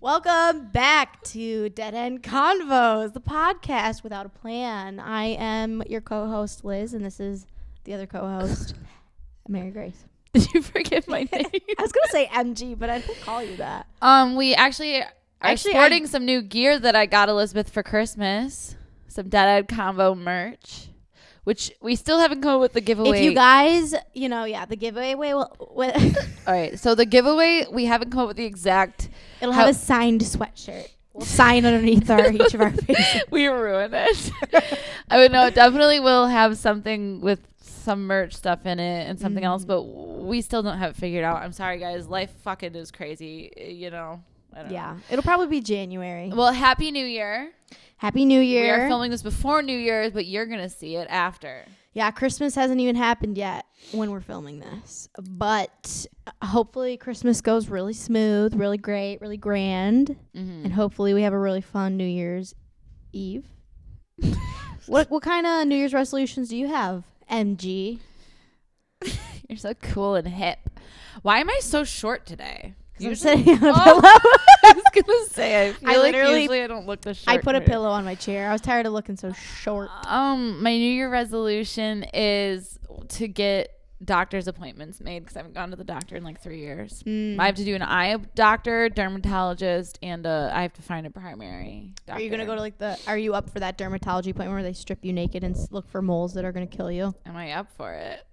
Welcome back to Dead End Convos, the podcast without a plan. I am your co-host, Liz, and this is the other co-host, Mary Grace. Did you forget my name? I was going to say MG, but I didn't call you that. We actually are sporting some new gear that I got Elizabeth for Christmas. Some Dead End Convo merch, which we still haven't come up with the giveaway. If you guys, the giveaway will... All right, so the giveaway, we haven't come up with the exact... It'll have a signed sweatshirt. We'll sign underneath each of our faces. We ruined it. I would know. It definitely will have something with some merch stuff in it and something else, but we still don't have it figured out. I'm sorry, guys. Life fucking is crazy, I don't know. It'll probably be January. Well, Happy New Year. Happy New Year. We are filming this before New Year's, but you're going to see it after. Yeah, Christmas hasn't even happened yet when we're filming this. But hopefully Christmas goes really smooth, really great, really grand. Mm-hmm. And hopefully we have a really fun New Year's Eve. What kind of New Year's resolutions do you have, MG? You're so cool and hip. Why am I so short today? I'm sitting on a pillow. I was gonna say, I feel like usually I don't look this short. I put a pillow on my chair. I was tired of looking so short. My New Year resolution is to get doctor's appointments made because I haven't gone to the doctor in like 3 years. I have to do an eye doctor, dermatologist, and I have to find a primary doctor. Are you gonna go to are you up for that dermatology appointment where they strip you naked and look for moles that are gonna kill you? Am I up for it?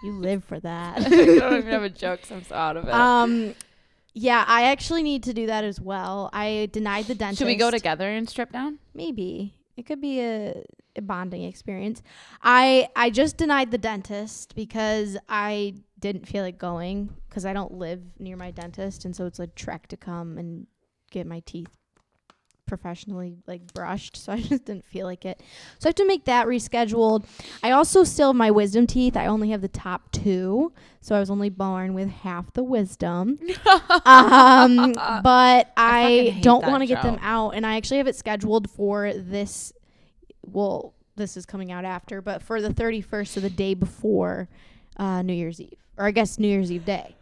You live for that. I don't even have a joke, so I'm so out of it. Yeah, I actually need to do that as well. I denied the dentist. Should we go together and strip down? Maybe. It could be a bonding experience. I just denied the dentist because I didn't feel like going because I don't live near my dentist. And so it's a trek to come and get my teeth professionally brushed, so I just didn't feel like it. So I have to make that rescheduled. I also still have my wisdom teeth. I only have the top 2, so I was only born with half the wisdom. But I don't want to get them out, and I actually have it scheduled for this. Well, this is coming out after, but for the 31st, so the day before New Year's Eve, or I guess New Year's Eve day.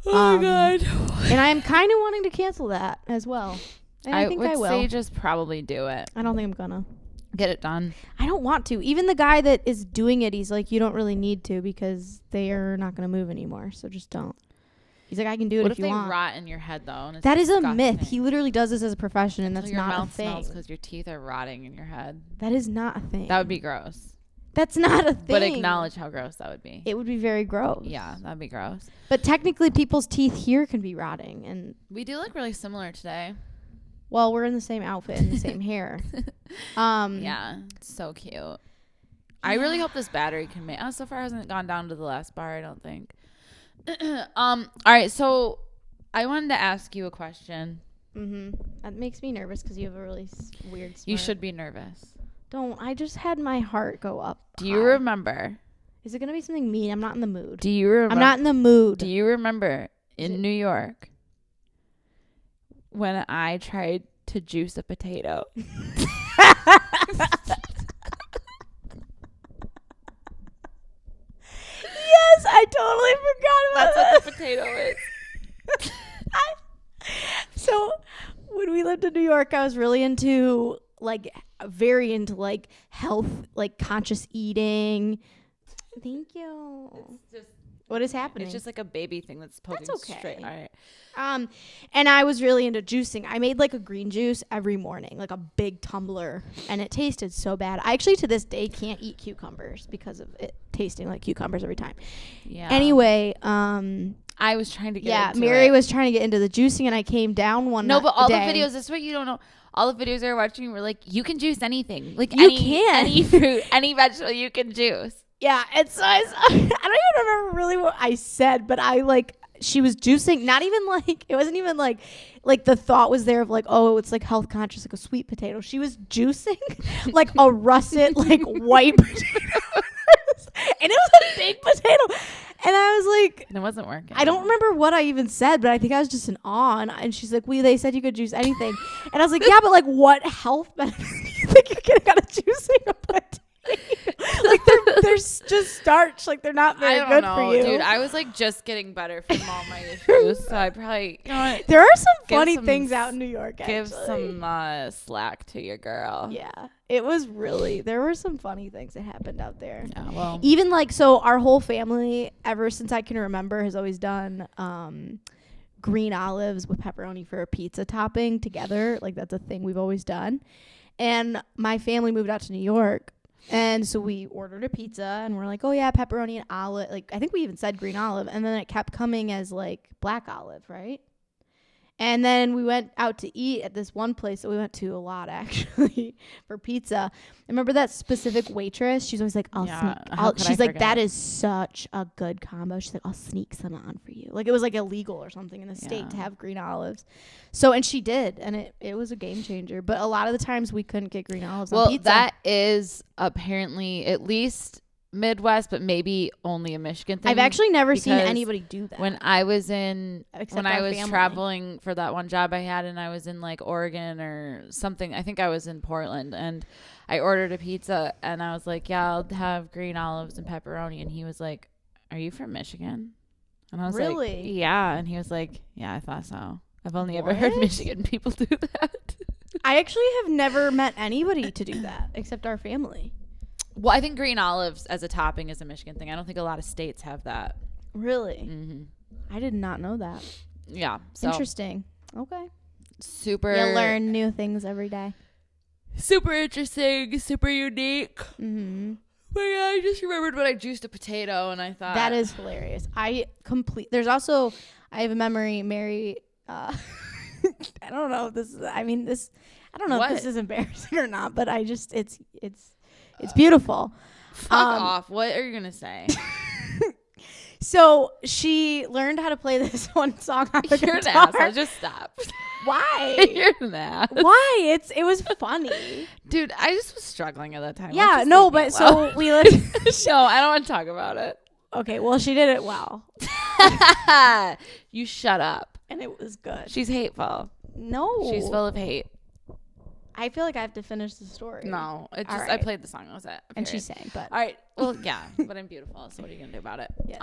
Oh my God! And I'm kind of wanting to cancel that as well. And I think I will. Say just probably do it. I don't think I'm gonna get it done. I don't want to. Even the guy that is doing it, he's like, you don't really need to because they are not gonna move anymore. So just don't. He's like, I can do it if you want. What if they rot in your head though? And that is a myth. He literally does this as a profession, and that's your not mouth a thing. Smells because your teeth are rotting in your head. That is not a thing. That would be gross. That's not a thing. But acknowledge how gross that would be. It would be very gross. Yeah, that'd be gross. But technically, people's teeth here can be rotting, and we do look really similar today. Well, we're in the same outfit and the same hair. Yeah, it's so cute. Yeah. I really hope this battery can make. So far, hasn't gone down to the last bar. I don't think. All right, so I wanted to ask you a question. That makes me nervous because you have a really weird. Smart. You should be nervous. Don't. I just had my heart go up. Do you remember? Is it gonna be something mean? I'm not in the mood. Do you remember? I'm not in the mood. Do you remember in New York when I tried to juice a potato? Yes, I totally forgot about that. That's what the potato is. So when we lived in New York, I was really into very into health, conscious eating. Thank you. It's just, what is happening? It's just like a baby thing that's poking straight. All right. And I was really into juicing. I made a green juice every morning, a big tumbler, and it tasted so bad. I actually to this day can't eat cucumbers because of it tasting like cucumbers every time. Yeah. Anyway, I was trying to get into Mary was trying to get into the juicing, and I came down one No, but all day. the videos, this is what you don't know. All the videos I were watching were you can juice anything. Any fruit, any vegetable you can juice. Yeah, and so I don't even remember really what I said, but she was juicing, not even it wasn't even the thought was there of oh, it's health conscious, a sweet potato. She was juicing a russet white potato. And it was a big potato. And I was like, it wasn't working. I don't remember what I even said, but I think I was just in awe. And she's like, they said you could juice anything. And I was like, yeah, but what health benefits do you think you're getting out of juicing a potato? They're just starch. Like, they're not very I good don't for know, you. dude. I was like just getting better from all my issues, so I probably, you know what? There are some Give funny some things out in New York, actually. Give some slack to your girl. Yeah. It was really, there were some funny things that happened out there. Yeah, well. Even like, so our whole family, ever since I can remember, has always done green olives with pepperoni for a pizza topping together. Like, that's a thing we've always done. And my family moved out to New York. And so we ordered a pizza and we're like, oh yeah, pepperoni and olive. Like, I think we even said green olive. And then it kept coming as like black olive, right? And then we went out to eat at this one place that we went to a lot, actually, for pizza. I remember that specific waitress. She's always like, she's like, that is such a good combo. She's like, I'll sneak some on for you. Like, it was like illegal or something in the state to have green olives. So, and she did. And it was a game changer. But a lot of the times we couldn't get green olives on pizza. Well, that is apparently at least Midwest, but maybe only a Michigan thing. I've actually never seen anybody do that. When I was traveling for that one job I had, and I was in like Oregon or something, I think I was in Portland, and I ordered a pizza and I was like, yeah, I'll have green olives and pepperoni, and he was like, are you from Michigan? And I was like, yeah. And he was like, yeah, I thought so. I've only ever heard Michigan people do that. I actually have never met anybody to do that except our family. Well, I think green olives as a topping is a Michigan thing. I don't think a lot of states have that. Really? Mm-hmm. I did not know that. Yeah. So interesting. Okay. Super. You learn new things every day. Super interesting. Super unique. Mm-hmm. But yeah, I just remembered when I juiced a potato and I thought. That is hilarious. There's also, I have a memory, Mary, I don't know if this is, I don't know if this is embarrassing or not, but it's beautiful. Fuck off. What are you going to say? So she learned how to play this one song on the You're guitar. an asshole. Just stop. Why? You're an ass. Why? It was funny. Dude, I just was struggling at that time. Yeah, no, but so we listened. No, I don't want to talk about it. Okay, well, she did it well. You shut up. And it was good. She's hateful. No. She's full of hate. I feel like I have to finish the story. No, it's just, right. I played the song. That was it. And she sang, but. All right. Well, yeah, but I'm beautiful. So what are you going to do about it? Yes.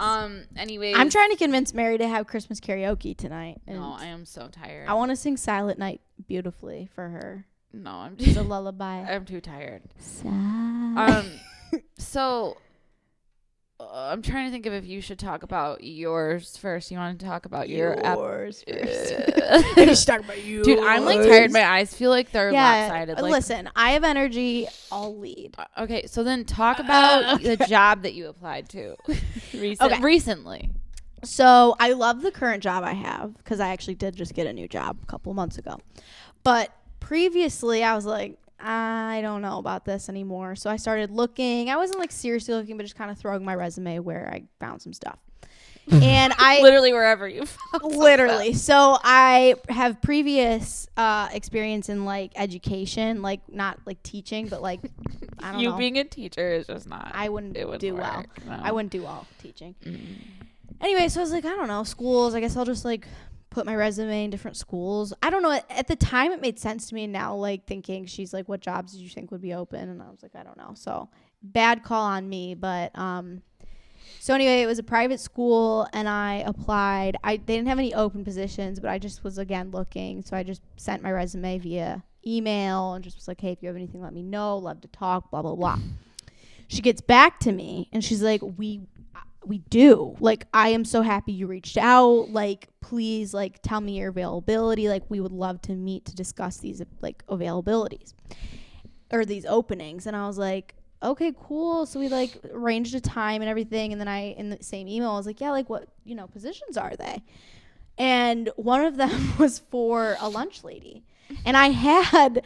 Anyways. I'm trying to convince Mary to have Christmas karaoke tonight. No, I am so tired. I want to sing Silent Night beautifully for her. No, I'm just a lullaby. I'm too tired. So I'm trying to think of if you should talk about yours first. You want to talk about yours first? I just talk about you. Dude, I'm like tired. My eyes feel like they're lopsided. Like, listen, I have energy. I'll lead. Okay, so then talk about the job that you applied to recently. So I love the current job I have because I actually did just get a new job a couple months ago. But previously, I was like, I don't know about this anymore. So I started looking. I wasn't like seriously looking, but just kind of throwing my resume where I found some stuff. And I literally wherever you found literally. So I have previous experience in like education, like not like teaching, but like I don't know. You being a teacher is just not. I wouldn't do well. No. I wouldn't do well teaching. Anyway, so I was like, I don't know, schools. I guess I'll just like put my resume in different schools. I don't know. At the time, it made sense to me. And now, like, thinking, she's like, what jobs did you think would be open? And I was like, I don't know. So, bad call on me. But, so anyway, it was a private school, and I applied. They didn't have any open positions, but I just was, again, looking. So, I just sent my resume via email and just was like, hey, if you have anything, let me know. Love to talk, blah, blah, blah. She gets back to me, and she's like, we do. Like, I am so happy you reached out. Like, please, like, tell me your availability. Like, we would love to meet to discuss these, like, availabilities or these openings. And I was like, okay, cool. So we, like, arranged a time and everything. And then in the same email, I was like, yeah, like, what, positions are they? And one of them was for a lunch lady. And I had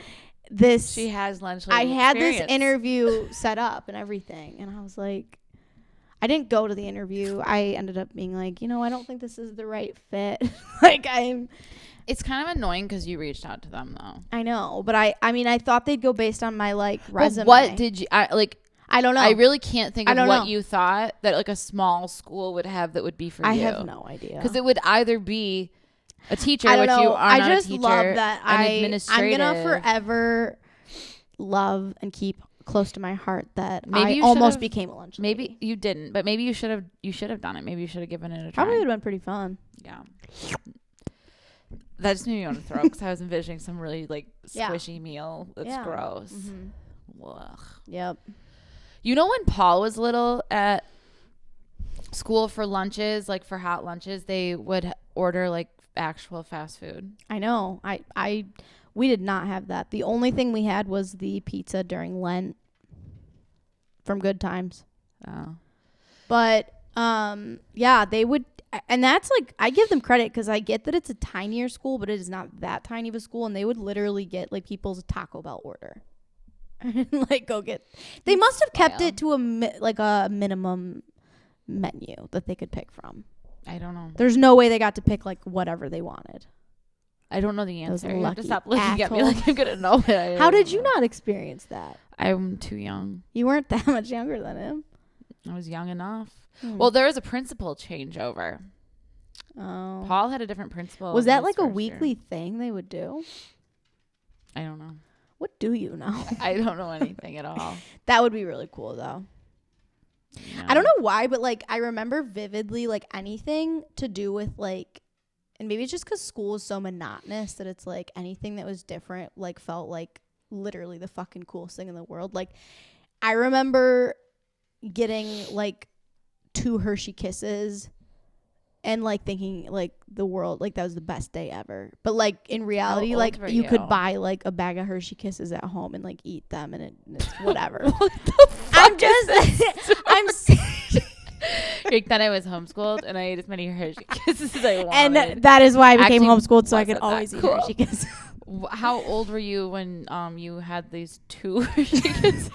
this. She has lunch lady I had experience. this interview set up and everything. And I was like, I didn't go to the interview. I ended up being like, I don't think this is the right fit. It's kind of annoying because you reached out to them, though. I know, but I mean, I thought they'd go based on my like resume. But what did you I don't know. I really can't think of what you thought that like a small school would have that would be for you. I have no idea. Because it would either be a teacher, I don't know. which you are I not just a teacher, love that administrative. I'm gonna forever love and keep close to my heart that Maybe I you almost should've- became a lunch Maybe lady. you didn't, but maybe you should have done it. Maybe you should have given it a try. Probably would have been pretty fun. Yeah. That just made me want to throw up because I was envisioning some really like squishy meal. That's gross. Ugh. Yep. You know when Paul was little at school for lunches, like for hot lunches, they would order like actual fast food. I know. We did not have that. The only thing we had was the pizza during Lent from Good Times. Oh. But yeah, they would, and that's like, I give them credit because I get that it's a tinier school, but it is not that tiny of a school, and they would literally get like people's Taco Bell order. Like go get. They must have kept it to a minimum menu that they could pick from. I don't know. There's no way they got to pick like whatever they wanted. I don't know the answer. You have to lucky stop looking at me assholes. like I'm gonna know it. How did you not experience that? I'm too young. You weren't that much younger than him. I was young enough. Well, there was a principal changeover. Oh. Paul had a different principal. Was that like a weekly thing they would do? I don't know. What do you know? I don't know anything at all. That would be really cool though. No. I don't know why, but like I remember vividly like anything to do with like, and maybe it's just because school is so monotonous that it's like anything that was different like felt like literally the fucking coolest thing in the world. Like I remember getting like 2 Hershey Kisses and like thinking like the world, like that was the best day ever. But like in reality, How like old were you could you? buy like a bag of Hershey Kisses at home and like eat them, and it's whatever. What the fuck I'm is just this? I'm Like then I was homeschooled and I ate as many Hershey Kisses as I wanted. and that is why I became Actually, homeschooled, so I could wasn't that always eat cool. Hershey Kisses. How old were you when you had these 2 Hershey Kisses?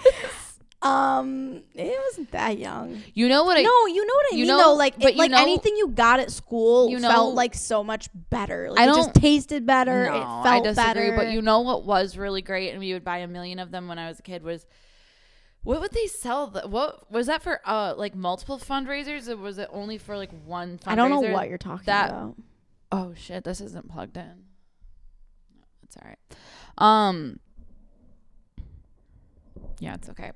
It wasn't that young. You know what? No, you know what I you mean know- though. Like, but it, you like know- anything you got at school you know- felt like so much better. Like I it just don't- tasted better. No, It I felt disagree. better. But you know what was really great, and we would buy a million of them when I was a kid. Was what would they sell? What was that for? Like multiple fundraisers, or was it only for like one fundraiser? I don't know what you're talking That- about. Oh shit! This isn't plugged in. No, it's all right. Yeah, it's okay.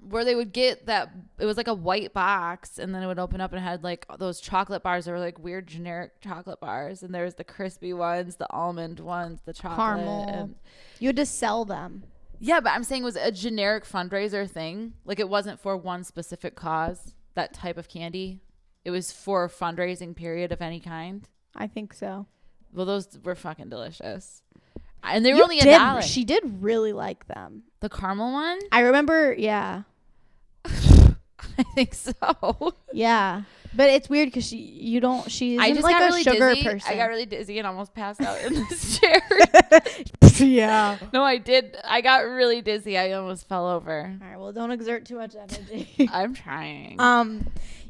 Where they would get that, it was like a white box, and then it would open up and it had like those chocolate bars that were like weird generic chocolate bars, and there was the crispy ones, the almond ones, the chocolate. Caramel. And, You had to sell them. yeah, but I'm saying it was a generic fundraiser thing. Like it wasn't for one specific cause, that type of candy. It was for a fundraising period of any kind. I think so. Well, those were fucking delicious. And they were You only did- $1. She did really like them. The caramel one? I remember. Yeah. I think so. Yeah. But it's weird because she isn't I just like got a really sugar dizzy. person. I got really dizzy and almost passed out in this chair. Yeah. No, I did. I got really dizzy. I almost fell over. All right. Well, don't exert too much energy. I'm trying.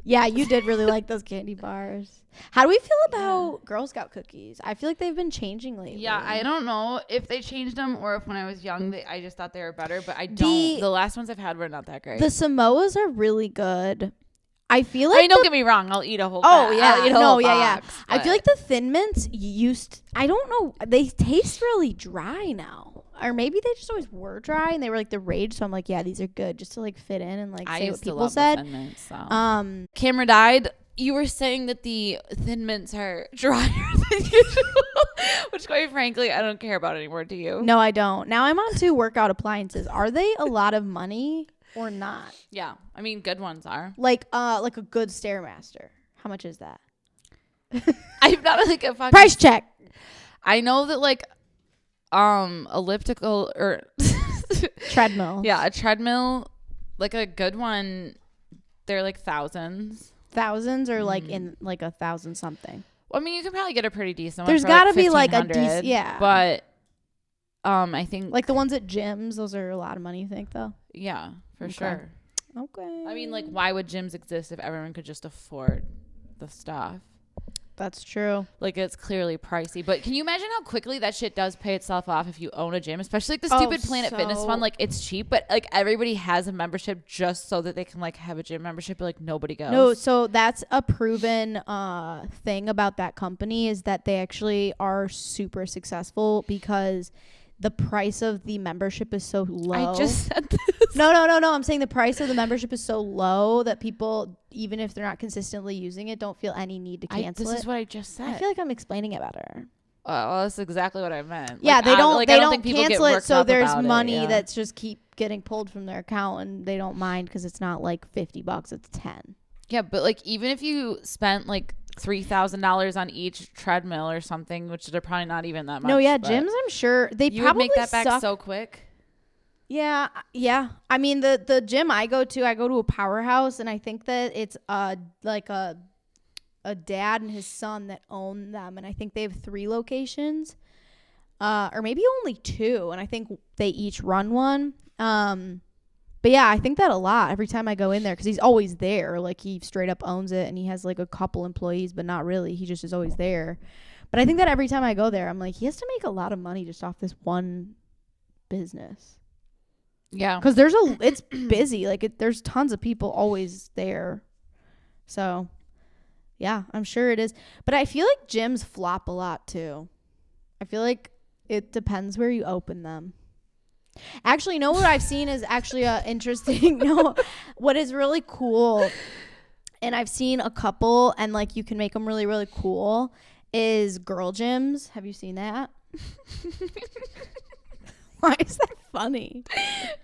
Yeah, you did really like those candy bars. How do we feel about Girl Scout cookies? I feel like they've been changing lately. Yeah, I don't know if they changed them or if when I was young, I just thought they were better. But I don't. The last ones I've had were not that great. The Samoas are really good. I feel like I mean, don't get me wrong. I'll eat a whole. Oh I'll yeah, eat a whole yeah. box, I feel like the Thin Mints I don't know. They taste really dry now, or maybe they just always were dry and they were like the rage. So I'm like, yeah, these are good, just to like fit in and like I say used what to people love said. The Thin Mints, so. Camera died. You were saying that the Thin Mints are drier than usual, which quite frankly, I don't care about anymore. Do you? No, I don't. Now I'm on to workout appliances. Are they a lot of money or not? Yeah, I mean, good ones are. Like a good Stairmaster. How much is that? I'm not like a fucking Price check. I know that like elliptical or Treadmill. yeah, a treadmill, like a good one, they're like thousands. Thousands or like in like 1,000 something. Well, I mean, you can probably get a pretty decent one. There's for gotta like be like a 1,500, decent, yeah. But I think Like the ones at gyms, those are a lot of money, you think though? yeah, for Okay. sure. Okay. I mean, like, why would gyms exist if everyone could just afford the stuff? That's true. Like, it's clearly pricey. But can you imagine how quickly that shit does pay itself off if you own a gym? Especially, like, the stupid Planet Fitness one. Like, it's cheap, but, like, everybody has a membership just so that they can, like, have a gym membership, but, like, nobody goes. No, so that's a proven thing about that company is that they actually are super successful because the price of the membership is so low. I just said this. No. I'm saying the price of the membership is so low that people, even if they're not consistently using it, don't feel any need to cancel it. This is what I just said. I feel like I'm explaining it better. Well, that's exactly what I meant. Yeah, like, they don't. They don't think people cancel get it, so there's money yeah. that's just keep getting pulled from their account, and they don't mind because it's not like $50; it's 10. Yeah, but like even if you spent like $3,000 on each treadmill or something, which they're probably not even that much. No, yeah, gyms. I'm sure they you probably would make that back suck. so quick. Yeah. I mean, the gym I go to a Powerhouse, and I think that it's like a dad and his son that own them, and I think they have 3 locations, or maybe only 2, and I think they each run one. But yeah, I think that a lot every time I go in there, because he's always there. Like, he straight up owns it, and he has like a couple employees, but not really. He just is always there. But I think that every time I go there, I'm like, he has to make a lot of money just off this one business. Yeah, because it's busy. Like, there's tons of people always there. So yeah, I'm sure it is. But I feel like gyms flop a lot too. I feel like it depends where you open them. Actually, you know what I've seen is actually interesting. No, what is really cool, and I've seen a couple, and like you can make them really, really cool, is girl gyms. Have you seen that? Why is that funny?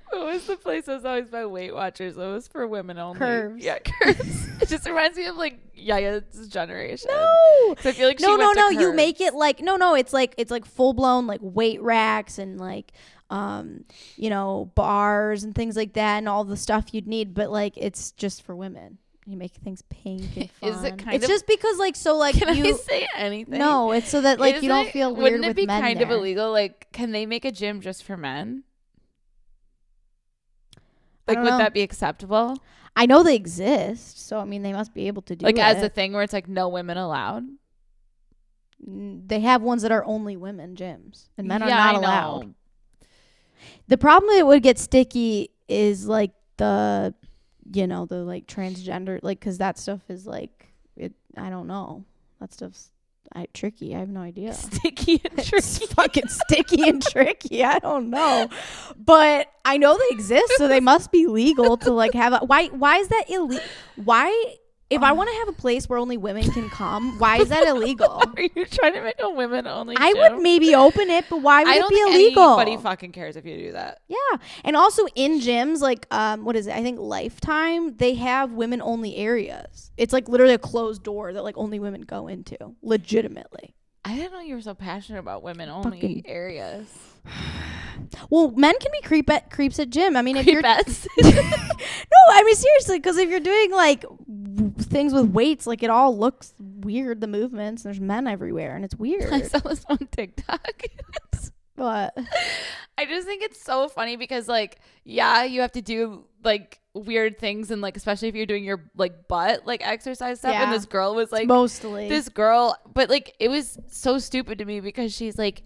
What was the place that was always by Weight Watchers? It was for women only. Curves. Yeah, Curves. It just reminds me of like Yaya's generation. No. So I feel like no. Curves. You make it like it's like full blown like weight racks and like bars and things like that and all the stuff you'd need, but like it's just for women. You make things pink and fun. Is it kind it's of just because like so like can you I say anything? No, it's so that like you don't feel weird wouldn't it with be men kind there. of illegal? Like, can they make a gym just for men? Like, would that be acceptable? I know they exist, so I mean they must be able to do like it. as a thing where it's like no women allowed. They have ones that are only women gyms, and men are Yeah, not I know. allowed. The problem that would get sticky is like the like transgender, like, because that stuff is like I don't know. That stuff's tricky. I have no idea. Sticky and tricky. It's fucking sticky and tricky. I don't know, but I know they exist, so they must be legal to like have a. Why is that illegal? Why? If I want to have a place where only women can come, why is that illegal? Are you trying to make a women only? I gym? would maybe open it, but why would I it don't be think illegal? Anybody fucking cares if you do that. Yeah, and also in gyms, like what is it? I think Lifetime, they have women only areas. It's like literally a closed door that like only women go into, legitimately. I didn't know you were so passionate about women only areas. Well, men can be creeps at gym. I mean, if you're no, I mean seriously, because if you're doing like things with weights, like it all looks weird. The movements, there's men everywhere, and it's weird. I saw this on TikTok. What? I just think it's so funny because like, yeah, you have to do like weird things, and like especially if you're doing your like butt like exercise stuff. Yeah. And this girl was like but like it was so stupid to me because she's like,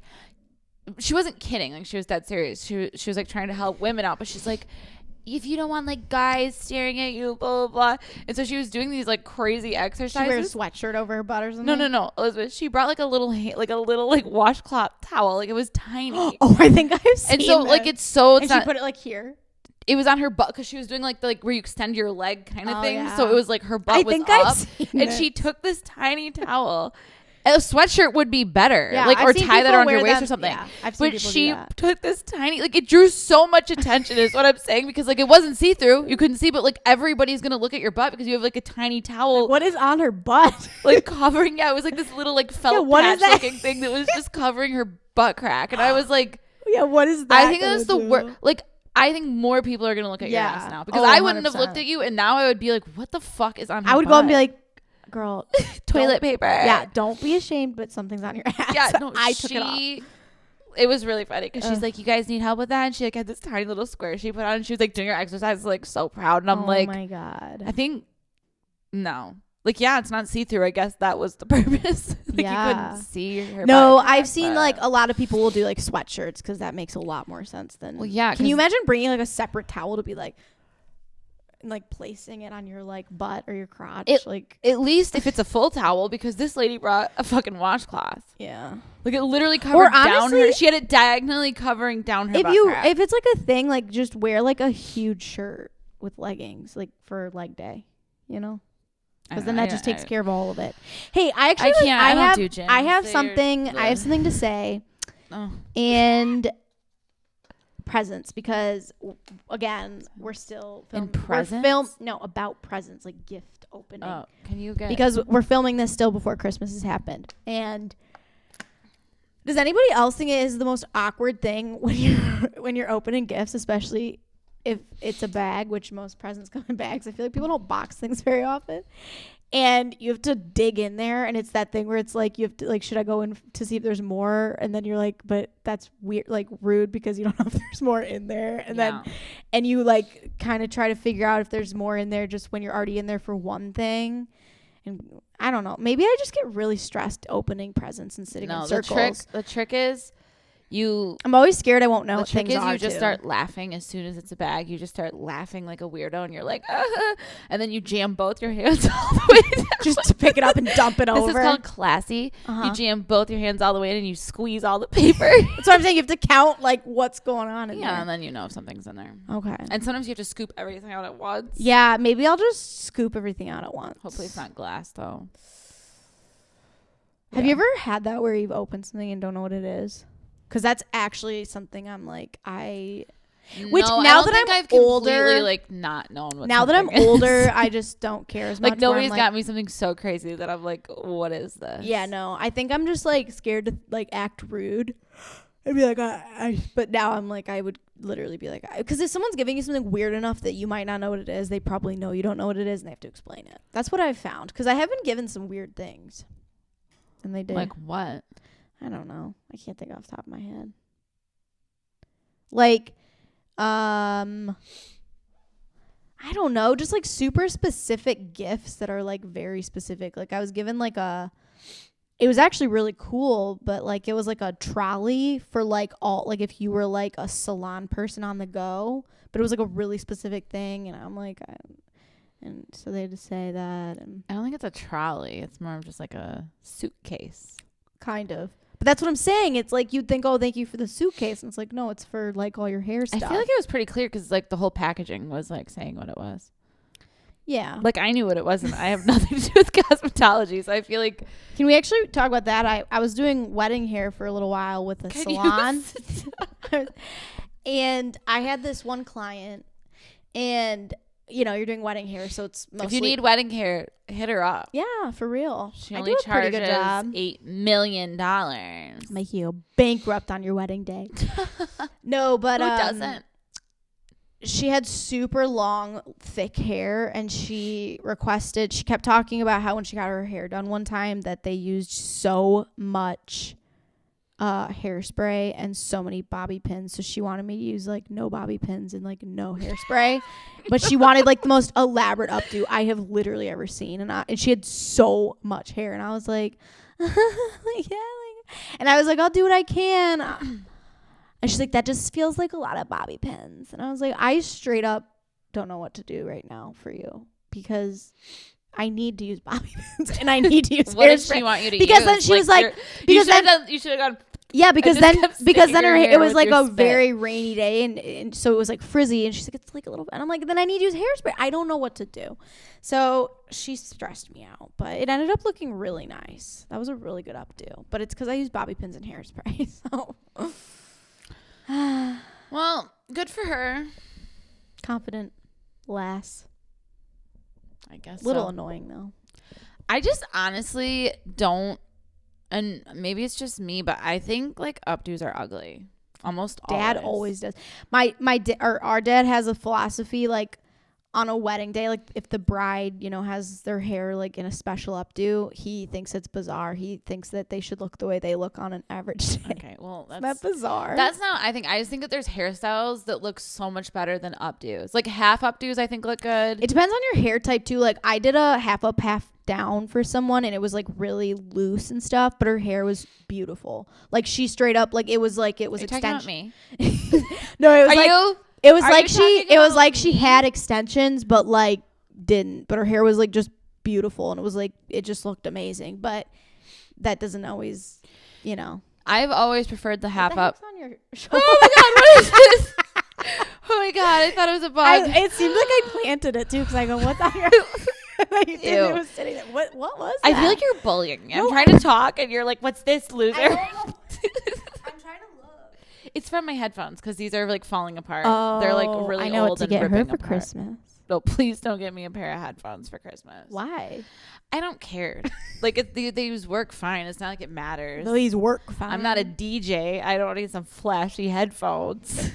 she wasn't kidding, like she was dead serious. She was like trying to help women out, but she's like, if you don't want like guys staring at you, blah blah blah. And so she was doing these like crazy exercises. She wears a sweatshirt over her butt or something. No, Elizabeth. She brought like a little like washcloth towel. Like it was tiny. Oh, I think I've seen. And so this. like it's so. She put it like here. It was on her butt because she was doing like the where you extend your leg kind of thing. Yeah. So it was like her butt was up, and she took this tiny towel. A sweatshirt would be better, yeah, or tie that around your waist or something. Yeah, I've seen but she took this tiny, like it drew so much attention is what I'm saying, because like it wasn't see-through, you couldn't see, but like everybody's gonna look at your butt because you have like a tiny towel. Like, what is on her butt? Like covering, it was like this little like felt patch looking thing that was just covering her butt crack, and I was like, yeah, what is that? I think that's the worst. Like I think more people are gonna look at your ass now because I wouldn't have looked at you, and now I would be like, what the fuck is on her I would butt? go and be like, girl, toilet paper. Yeah, don't be ashamed, but something's on your ass. Yeah, no, I took it off. It was really funny because she's like, you guys need help with that? And she like had this tiny little square she put on, and she was like doing her exercises like so proud. And I'm like, oh my God. I think, no. Like, yeah, it's not see-through. I guess that was the purpose. Like you couldn't see her No, butt, I've seen like a lot of people will do like sweatshirts because that makes a lot more sense than. Well, yeah. Can you imagine bringing like a separate towel to be like placing it on your like butt or your crotch? At least if it's a full towel, because this lady brought a fucking washcloth. Yeah. Like it literally covered down honestly, her. She had it diagonally covering down her. If it's like a thing, like just wear like a huge shirt with leggings, like for leg day, you know, because then that just takes care of all of it. Hey, I actually I have something to say, and presents, because again we're still about presents, like gift opening. Oh, can you get, because we're filming this still before Christmas has happened. And does anybody else think it is the most awkward thing when you're opening gifts, especially if it's a bag, which most presents come in bags? I feel like people don't box things very often, and you have to dig in there, and it's that thing where it's like you have to, like, should I go in to see if there's more? And then you're like, but that's weird, like rude, because you don't know if there's more in there. And then you like kind of try to figure out if there's more in there just when you're already in there for one thing. And I don't know, maybe I just get really stressed opening presents and sitting in circles. The trick is I'm always scared I won't know what things are. The trick is you just too. Start laughing as soon as it's a bag. You just start laughing like a weirdo, and you're like, and then you jam both your hands all the way down. Just to pick it up and dump it over. This is called classy. You jam both your hands all the way in, and you squeeze all the paper. That's what I'm saying. You have to count like what's going on in there. Yeah, and then you know if something's in there. Okay. And sometimes you have to scoop everything out at once. Yeah, maybe I'll just scoop everything out at once. Hopefully it's not glass, though. Have you ever had that where you've opened something and don't know what it is? Because that's actually something I'm like, I've older, completely like not known what. Now that I'm older, I just don't care as much. Like nobody's got me something so crazy that I'm like, what is this? Yeah, no, I think I'm just like scared to like act rude. I'd be like, but now I'm like, I would literally be like, because if someone's giving you something weird enough that you might not know what it is, they probably know you don't know what it is, and they have to explain it. That's what I've found, because I have been given some weird things, and they did. Like what? I don't know. I can't think off the top of my head. Like, I don't know, just like super specific gifts that are like very specific. Like I was given like it was actually really cool, but like it was like a trolley for like all, like if you were like a salon person on the go, but it was like a really specific thing. And I'm like, and so they had to say that. And I don't think it's a trolley. It's more of just like a suitcase. Kind of. But that's what I'm saying. It's like you'd think, oh, thank you for the suitcase. And it's like, no, it's for like all your hair stuff. I feel like it was pretty clear because like the whole packaging was like saying what it was. Yeah. Like I knew what it was, and I have nothing to do with cosmetology. So I feel like. Can we actually talk about that? I was doing wedding hair for a little while with a salon. And I had this one client, and you know, you're doing wedding hair, so it's mostly. If you need wedding hair, hit her up. Yeah, for real. She only charges $8 million. Make you bankrupt on your wedding day. No, but who doesn't? She had super long, thick hair, and she kept talking about how when she got her hair done one time that they used so much hairspray and so many bobby pins, so she wanted me to use like no bobby pins and like no hairspray. But she wanted like the most elaborate updo I have literally ever seen, and she had so much hair, and I was like, and I was like, I'll do what I can, and she's like, that just feels like a lot of bobby pins, and I was like, I straight up don't know what to do right now for you, because I need to use bobby pins and I need to use what hairspray. Did she want you to because use? Then she was like, you should have gone. Yeah, because then her hair, it was like a very rainy day, and so it was like frizzy, and she's like, it's like a little, and I'm like, then I need to use hairspray. I don't know what to do. So she stressed me out, but it ended up looking really nice. That was a really good updo, but it's because I use bobby pins and hairspray. So, well, good for her. Confident lass. I guess little annoying though. I just honestly don't, and maybe it's just me, but I think like updos are ugly. Almost Dad always does. Our dad has a philosophy, like on a wedding day, like if the bride, you know, has their hair like in a special updo, he thinks it's bizarre. He thinks that they should look the way they look on an average day. Okay, well, that's not bizarre. That's not. I just think that there's hairstyles that look so much better than updos. Like half updos, I think look good. It depends on your hair type too. Like I did a half up, half down for someone, and it was like really loose and stuff, but her hair was beautiful. Like she straight up, like it was extension. Talking about me? No, it was It was like she had extensions, but like didn't. But her hair was like just beautiful, and it was like it just looked amazing. But that doesn't always, you know. I've always preferred the half up. On your shoulder? Oh my god, what is this? Oh my god, I thought it was a bug. It seemed like I planted it too because I go, what's on your? You did, it was sitting there. What was that? I feel like you're bullying me. I'm trying to talk and you're like, what's this, loser? I'm trying to look. It's from my headphones because these are like falling apart. Oh, they're like really I know old what to and get her ripping for apart. Christmas. No, please don't get me a pair of headphones for Christmas. Why? I don't care. Like these work fine. It's not like it matters. These work fine. I'm not a DJ. I don't need some flashy headphones.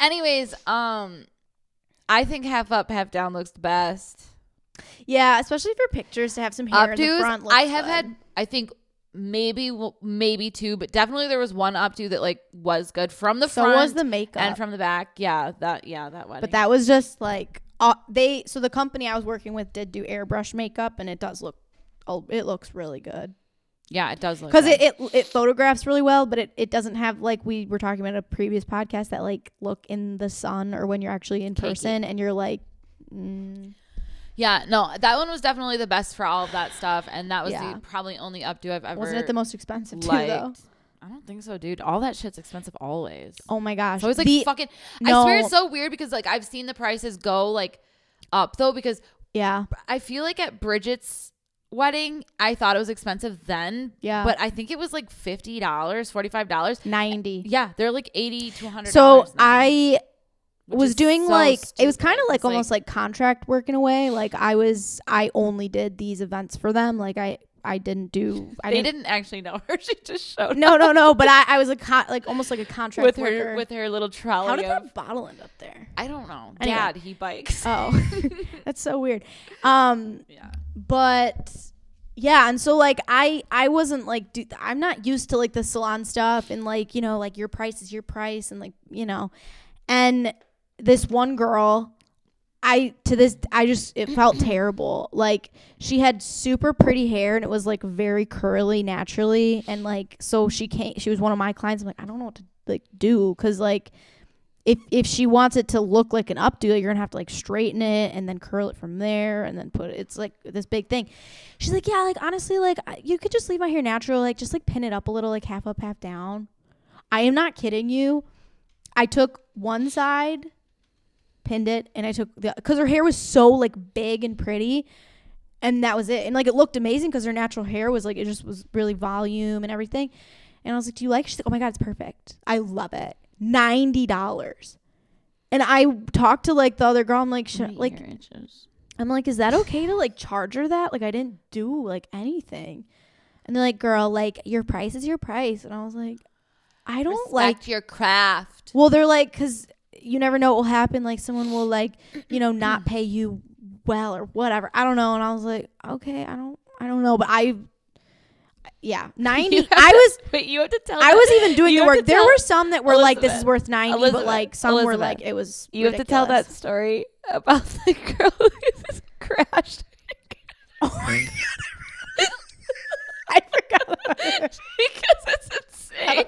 Anyways, I think half up, half down looks the best. Yeah, especially for pictures to have some hair in the front. I have had, I think maybe two, but definitely there was one updo that like was good from the front. So was the makeup and from the back. Yeah, that wedding. But that was just like so the company I was working with did do airbrush makeup, and it does look, it looks really good. Yeah, it does look because good. it photographs really well, but it doesn't have, like we were talking about in a previous podcast, that like look in the sun or when you're actually in person and you're like. Yeah, no, that one was definitely the best for all of that stuff, and that was the probably only updo I've ever. Wasn't it the most expensive too, though? I don't think so, dude. All that shit's expensive always. Oh my gosh, so it's like fucking. No. I swear it's so weird because like I've seen the prices go like up though, because I feel like at Bridget's wedding I thought it was expensive then, but I think it was like $50, $45, $90. Yeah, they're like $80 to $100. So now. I was doing so like stupid. It was kind of like almost like contract work in a way. Like I only did these events for them. Like I didn't do. They didn't actually know her. She just showed. No. But I was like almost like a contract worker with her little trolley. How did that bottle end up there? I don't know. Anyway. Dad, he bikes. Oh, that's so weird. But yeah, and so like I wasn't like, I'm not used to like the salon stuff and like, you know, like your price is your price and like, you know, and this one girl, it felt terrible. Like she had super pretty hair and it was like very curly naturally. And like, so she was one of my clients. I'm like, I don't know what to like do. Cause like if she wants it to look like an updo, you're gonna have to like straighten it and then curl it from there and then it's like this big thing. She's like, yeah, like honestly, like you could just leave my hair natural. Like just like pin it up a little, like half up, half down. I am not kidding you. I took one side, pinned it, and I took because her hair was so like big and pretty, and that was it. And like it looked amazing because her natural hair was like, it just was really volume and everything. And I was like, do you like? She's like, oh my god, it's perfect. I love it. $90. And I talked to like the other girl. I'm like, I'm like, is that okay to like charge her that? Like I didn't do like anything. And they're like, girl, like your price is your price. And I was like, I don't respect like your craft. Well, they're like, because you never know what will happen. Like someone will like, you know, not pay you well or whatever. I don't know. And I was like, okay, I don't know. But 90. But you have to tell. I was even doing the work. There were some that were like, this is worth 90, but like some were like, it was. You have to tell that story about the girl who just crashed. Oh my god. I forgot because it's insane.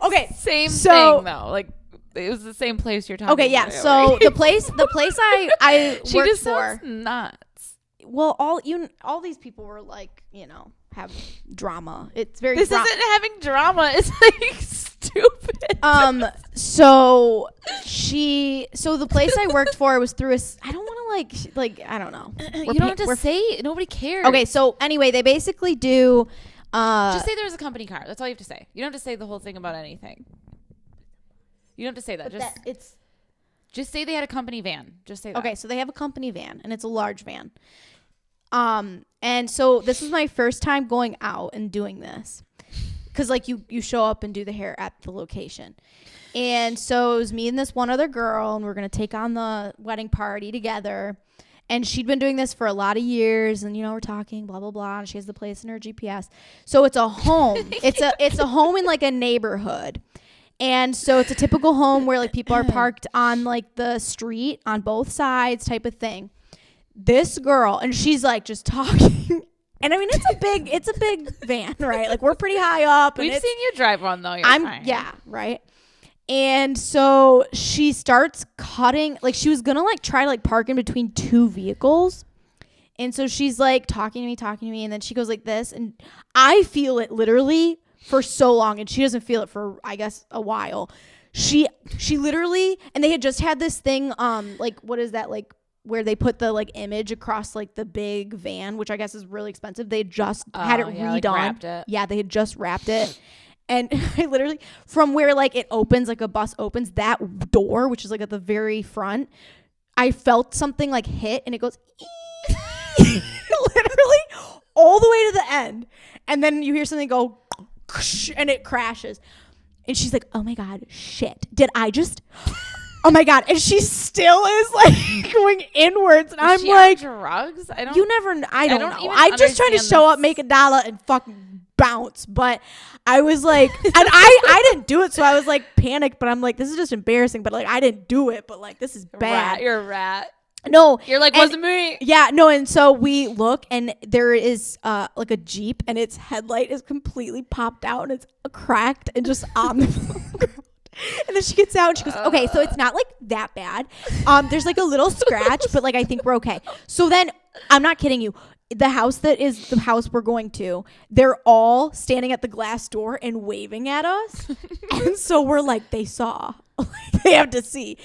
Okay, same thing though. Like it was the same place you're talking. Okay, yeah. About, so the place I she worked just for sounds nuts. Well, all these people were like, you know, have drama. It's very. This isn't having drama. It's like stupid. So the place I worked for was through I don't want to like I don't know. You don't have to say it. Nobody cares. Okay, so anyway, they basically do. Just say there was a company car. That's all you have to say. You don't have to say the whole thing about anything. You don't have to say that. Just say they had a company van. Just say that. Okay, so they have a company van, and it's a large van. And so this was my first time going out and doing this, because like you show up and do the hair at the location. And so it was me and this one other girl, and we're gonna take on the wedding party together. And she'd been doing this for a lot of years, and you know, we're talking blah blah blah, and she has the place in her GPS. So it's a home. it's a home in like a neighborhood. And so it's a typical home where like people are parked on like the street on both sides type of thing. This girl, and she's like just talking. And I mean, it's a big van, right? Like we're pretty high up. We've seen you drive one though. You're fine. Yeah, right. And so she starts cutting, like she was gonna like try to like park in between two vehicles, And so she's like talking to me. And then she goes like this. And I feel it literally for so long. And she doesn't feel it for, I guess, a while. She literally, and they had just had this thing, like, what is that, like, where they put the, like, image across, like, the big van, which I guess is really expensive. They just had it redone. Like wrapped it. Yeah, they had just wrapped it. And I literally, from where, like, it opens, like, a bus opens, that door, which is, like, at the very front, I felt something, like, hit, and it goes, literally, all the way to the end. And then you hear something go, and it crashes. And she's like, oh my God, shit. Did I just, oh my God. And she still is like going inwards. And I'm like, drugs? I don't know. I'm just trying to show up, make $1 and fucking bounce. But I was like, and I didn't do it. So I was like panicked, but I'm like, this is just embarrassing. But like, I didn't do it, but like, this is bad. You're a rat. No, you're like, wasn't me. Yeah, no, and so we look, and there is like a Jeep, and its headlight is completely popped out, and it's cracked and just on the ground. And then she gets out, and she goes, "Okay, so it's not like that bad. There's like a little scratch, but like I think we're okay." So then, I'm not kidding you. The house that is the house we're going to, they're all standing at the glass door and waving at us, and so we're like, they saw, they have to see.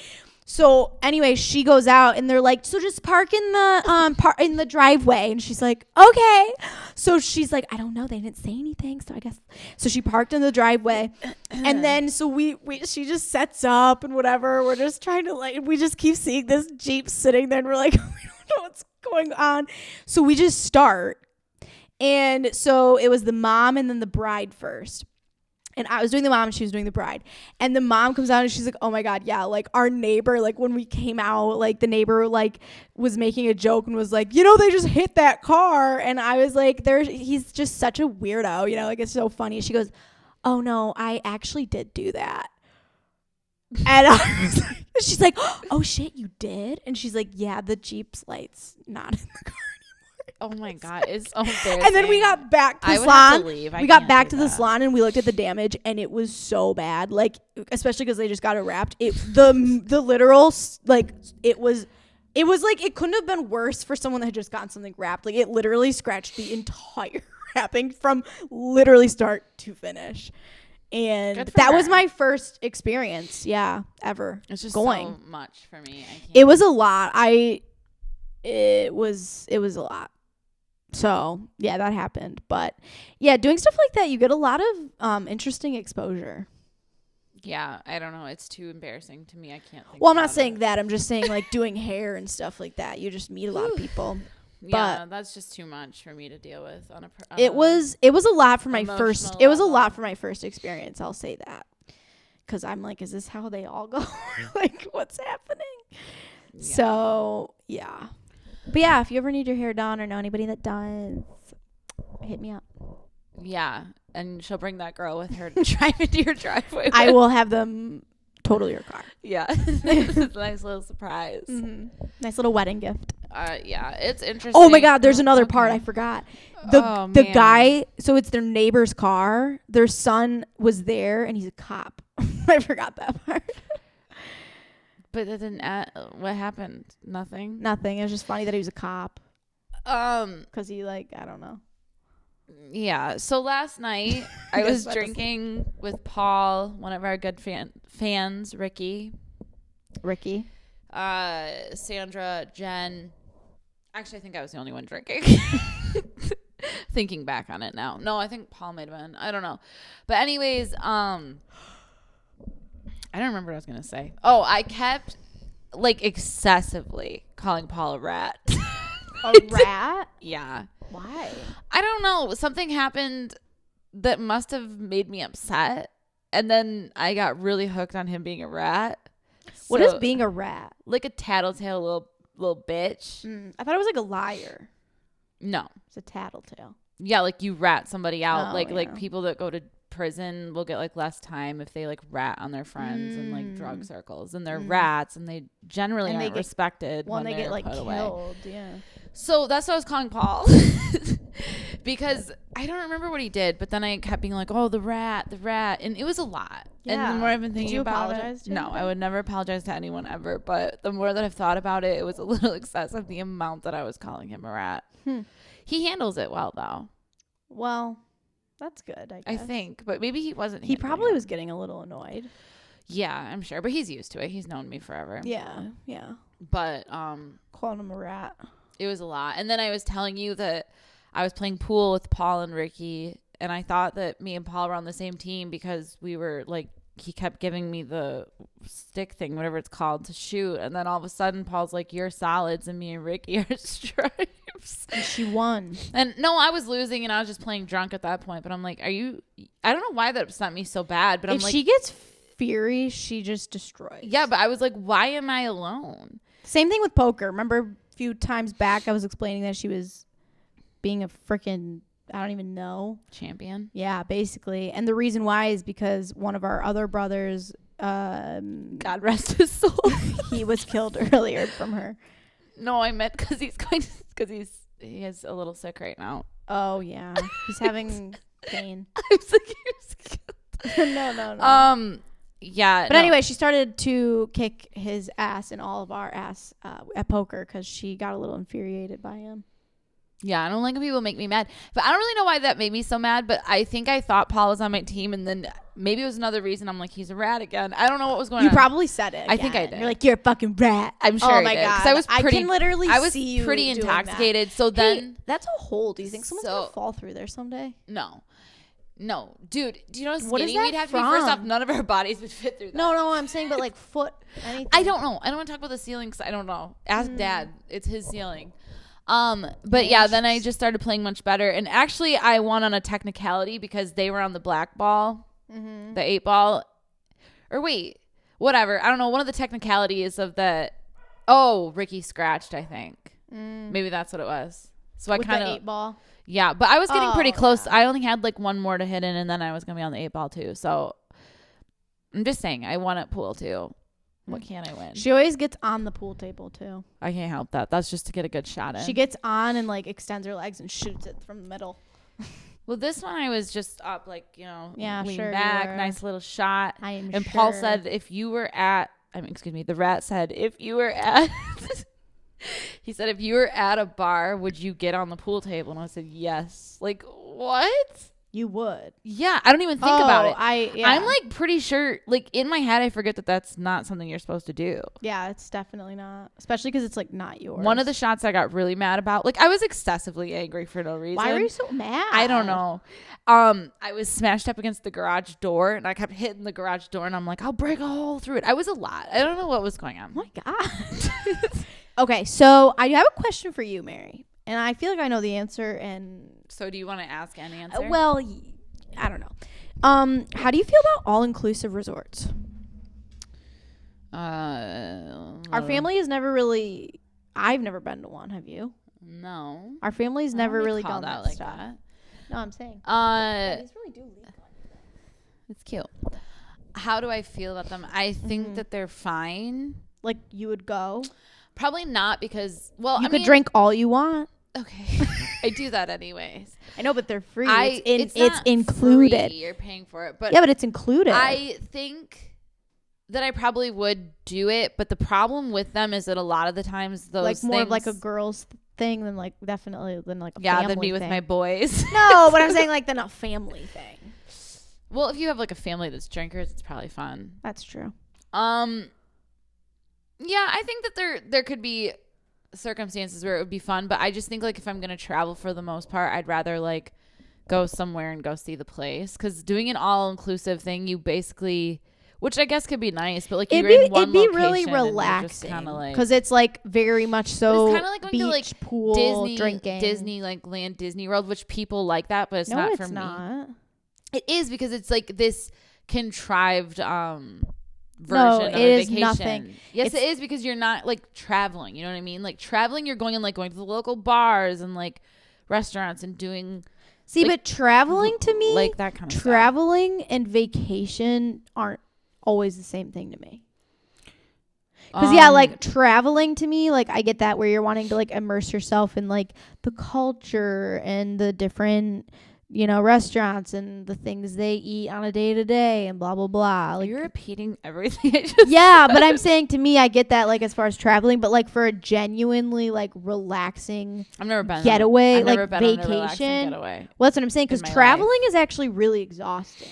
So anyway, she goes out and they're like, so just park in the in the driveway. And she's like, okay. So she's like, I don't know. They didn't say anything. So I guess, so she parked in the driveway. And then, so she just sets up and whatever. We're just trying to like, we just keep seeing this Jeep sitting there and we're like, we don't know what's going on. So we just start. And so it was the mom and then the bride first. And I was doing the mom and she was doing the bride. And the mom comes out and she's like, oh my God, yeah, like our neighbor, like when we came out, like the neighbor like was making a joke and was like, you know, they just hit that car. And I was like, he's just such a weirdo, you know, like it's so funny. She goes, oh no, I actually did do that. And I was like, she's like, oh shit, you did? And she's like, yeah, the Jeep's lights not in the car. Oh my God, it's so embarrassing. And then we got back to the salon. We got back to the salon and we looked at the damage and it was so bad. Like, especially because they just got it wrapped. The literal, like, it was like, it couldn't have been worse for someone that had just gotten something wrapped. Like, it literally scratched the entire wrapping from literally start to finish. And that was my first experience, ever. It's just going. So much for me. It was a lot. It was a lot. So, yeah, that happened. But, yeah, doing stuff like that, you get a lot of interesting exposure. Yeah, I don't know. It's too embarrassing to me. I can't think Well, I'm not saying that. I'm just saying, like, doing hair and stuff like that. You just meet a lot of people. Yeah, but that's just too much for me to deal with. It was a lot for my first. level. It was a lot for my first experience. I'll say that. Because I'm like, is this how they all go? Like, what's happening? Yeah. So, yeah. But yeah, if you ever need your hair done or know anybody that does, hit me up. Yeah, and she'll bring that girl with her to drive into your driveway. I will have them total your car. Yeah. It's a nice little surprise. Mm-hmm. Nice little wedding gift. Yeah, it's interesting. Oh my God, there's another part I forgot. The guy, so it's their neighbor's car. Their son was there and he's a cop. I forgot that part. But it didn't. What happened? Nothing. Nothing. It was just funny that he was a cop. Because he I don't know. Yeah. So last night I was drinking with Paul, one of our good fans, Ricky, Sandra, Jen. Actually, I think I was the only one drinking. Thinking back on it now. No, I think Paul might have been. I don't know. But anyways, I don't remember what I was going to say. Oh, I kept, excessively calling Paul a rat. A rat? Yeah. Why? I don't know. Something happened that must have made me upset. And then I got really hooked on him being a rat. What is being a rat? Like a tattletale little bitch. I thought it was like a liar. No. It's a tattletale. Yeah, like you rat somebody out. Oh, like people that go to prison will get less time if they rat on their friends in drug circles, and they're rats and they generally aren't respected when they get killed away. Yeah, so that's what I was calling Paul because I don't remember what he did, but then I kept being like, oh, the rat, and it was a lot. Yeah. And the more I've been thinking about apologize it, no, I would never apologize to anyone ever. But the more that I've thought about it, it was a little excessive, the amount that I was calling him a rat. He handles it well, though. Well, that's good, I guess. I think, but maybe he wasn't. He probably was getting a little annoyed. Yeah, I'm sure, but he's used to it. He's known me forever. Yeah. But calling him a rat. It was a lot. And then I was telling you that I was playing pool with Paul and Ricky, and I thought that me and Paul were on the same team because we were like, he kept giving me the stick thing, whatever it's called, to shoot. And then all of a sudden Paul's like, you're solids and me and Ricky are stripes. And she won. And no, I was losing and I was just playing drunk at that point. But I'm like, I don't know why that upset me so bad. But I'm like, she gets fury, she just destroys. Yeah, but I was like, why am I alone? Same thing with poker. Remember a few times back I was explaining that she was being a freaking, I don't even know, champion. Yeah, basically. And the reason why is because one of our other brothers, God rest his soul, he was killed earlier from her. No, I meant because he is a little sick right now. Oh yeah, he's having pain. I was like, he was killed. No. Yeah. But anyway, she started to kick his ass and all of our ass at poker because she got a little infuriated by him. Yeah, I don't like when people make me mad. But I don't really know why that made me so mad. But I think I thought Paul was on my team. And then maybe it was another reason I'm like, he's a rat again. I don't know what was going on. You probably said it again. I think I did. You're like, you're a fucking rat. I'm sure oh I my did. God. I can literally I was see you pretty intoxicated. So then. That's a hole. Do you think someone's going to fall through there someday? No, dude. Do you know how skinny what is that we'd have to be? First off, none of our bodies would fit through that. No, I'm saying, but like foot, anything. I don't know. I don't want to talk about the ceiling because I don't know. Ask Dad. It's his ceiling. But yeah, then I just started playing much better. And actually, I won on a technicality because they were on the black ball, the 8-ball. Or wait, whatever. I don't know. One of the technicalities of that. Oh, Ricky scratched, I think. Maybe that's what it was. So I kind of 8-ball. Yeah, but I was getting pretty close. Yeah. I only had like one more to hit in, and then I was going to be on the 8-ball too. So I'm just saying, I won at pool too. What can I win? She always gets on the pool table too. I can't help that. That's just to get a good shot in. She gets on and like extends her legs and shoots it from the middle. Well, this one I was just up, like, lean sure back, nice little shot. And Paul said, if you were at, the rat said, if you were at, he said, if you were at a bar, would you get on the pool table? And I said, yes. Like, what? You would. Yeah, I don't even think about it. I'm like pretty sure, like in my head, I forget that that's not something you're supposed to do. Yeah, it's definitely not. Especially because it's like not yours. One of the shots I got really mad about, like I was excessively angry for no reason. Why were you so mad? I don't know. I was smashed up against the garage door and I kept hitting the garage door and I'm like, I'll break a hole through it. I was a lot. I don't know what was going on. Oh my God. Okay, so I have a question for you, Mary. And I feel like I know the answer. And so do you want to ask an answer? Well, I don't know. How do you feel about all-inclusive resorts? Our family has never really. I've never been to one. Have you? No. Our family's never really done that like stuff. That. No, I'm saying. These really do leak on you. It's cute. How do I feel about them? I think that they're fine. Like you would go? Probably not because, well, you could drink all you want. Okay. I do that anyways. I know, but they're free. It's included. Free. You're paying for it. But yeah, but it's included. I think that I probably would do it, but the problem with them is that a lot of the times those like more things, of like a girl's thing than like definitely than like a yeah, family than me with thing. my boys. No, but I'm saying like than a family thing. Well, if you have like a family that's drinkers, it's probably fun. That's true. Yeah, I think that there could be circumstances where it would be fun, but I just think like if I'm gonna travel for the most part, I'd rather like go somewhere and go see the place, because doing an all-inclusive thing, you basically, which I guess could be nice, but like you're in one location, it'd be really relaxing because it's like very much so. It's kind of like going beach, to like pool, Disney, drinking, Disney like Land, Disney World, which people like that, but it's not for me. Not. It is because it's like this contrived it version of a is vacation. nothing. Yes, it is, because you're not like traveling. You know what I mean? Like traveling, you're going to the local bars and like restaurants and doing. See, like, but traveling to me, like that kind of traveling and vacation aren't always the same thing to me. Because yeah, like traveling to me, like I get that where you're wanting to like immerse yourself in like the culture and the different, you know, restaurants and the things they eat on a day to day and blah blah blah. Like you're repeating everything I just yeah, said. but I'm saying to me, I get that like as far as traveling, but like for a genuinely like relaxing I've never been getaway, I've like never been on a relaxing vacation. getaway. Well, that's what I'm saying, because in my traveling life. is actually really exhausting.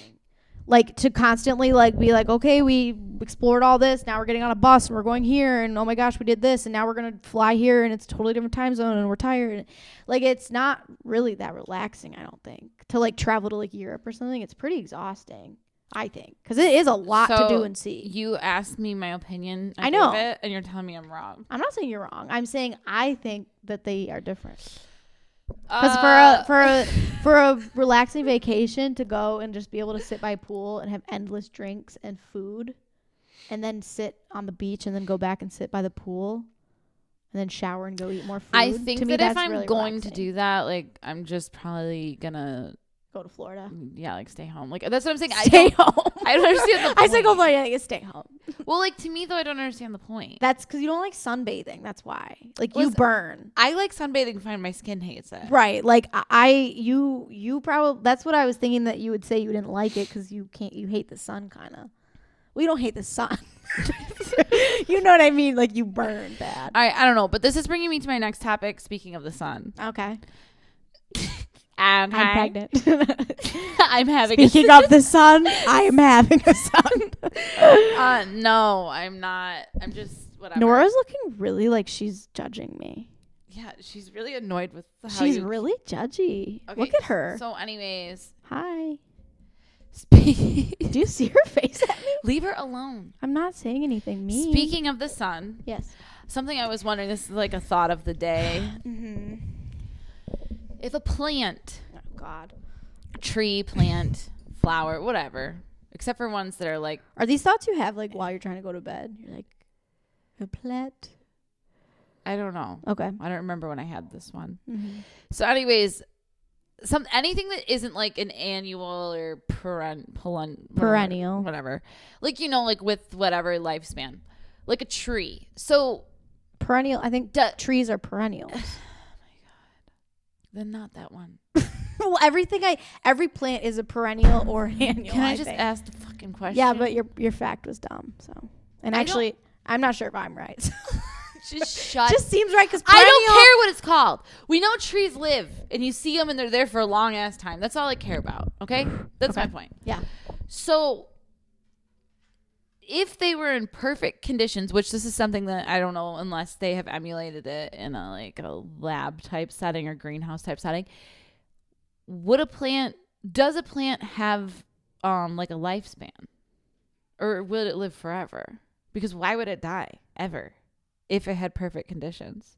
Like to constantly like be like, okay, we explored all this, now we're getting on a bus and we're going here, and oh my gosh, we did this, and now we're gonna fly here, and it's a totally different time zone, and we're tired. Like it's not really that relaxing, I don't think, to like travel to like Europe or something. It's pretty exhausting, I think, because it is a lot to do and see. You asked me my opinion. I know. Gave it, and you're telling me I'm wrong. I'm not saying you're wrong. I'm saying I think that they are different. Because for a relaxing vacation to go and just be able to sit by a pool and have endless drinks and food, and then sit on the beach and then go back and sit by the pool, and then shower and go eat more food. I think that if I'm really going relaxing. to do that, like I'm just probably gonna Go to Florida. Yeah, like stay home. Like that's what I'm saying. Stay home. I don't understand the point. I said go Florida. Yeah, stay home. Well, like to me though, I don't understand the point. That's because you don't like sunbathing. That's why. Like Listen, you burn. I like sunbathing fine. My skin hates it. Right. Like you probably, that's what I was thinking, that you would say you didn't like it because you hate the sun kind of. We don't hate the sun. You know what I mean? Like you burn bad. I don't know, but this is bringing me to my next topic. Speaking of the sun. Okay. I'm pregnant. I'm having Speaking of the sun, I am having a son. No, I'm not. I'm just whatever. Nora's looking really like she's judging me. Yeah, she's really annoyed with how she's really judgy. Okay, look at her. So anyways. Hi. Do you see her face at me? Leave her alone. I'm not saying anything mean. Speaking of the sun. Yes. Something I was wondering, this is like a thought of the day. Mm-hmm. If a plant, oh God, tree, plant, flower, whatever, except for ones that are like, are these thoughts you have like while you're trying to go to bed? You're like, a plant. I don't know. Okay. I don't remember when I had this one. Mm-hmm. So anyways, anything that isn't like an annual or perennial, whatever, like, you know, like with whatever lifespan, like a tree. So perennial, I think trees are perennials. Then not that one. Well, every plant is a perennial or annual. Can I just ask the fucking question? Yeah, but your fact was dumb. So, and actually, I'm not sure if I'm right. Just seems right because I don't care what it's called. We know trees live, and you see them, and they're there for a long ass time. That's all I care about. Okay, that's my point. Yeah. So, if they were in perfect conditions, which this is something that I don't know unless they have emulated it in a lab type setting or greenhouse type setting, does a plant have like a lifespan, or will it live forever? Because why would it die ever if it had perfect conditions?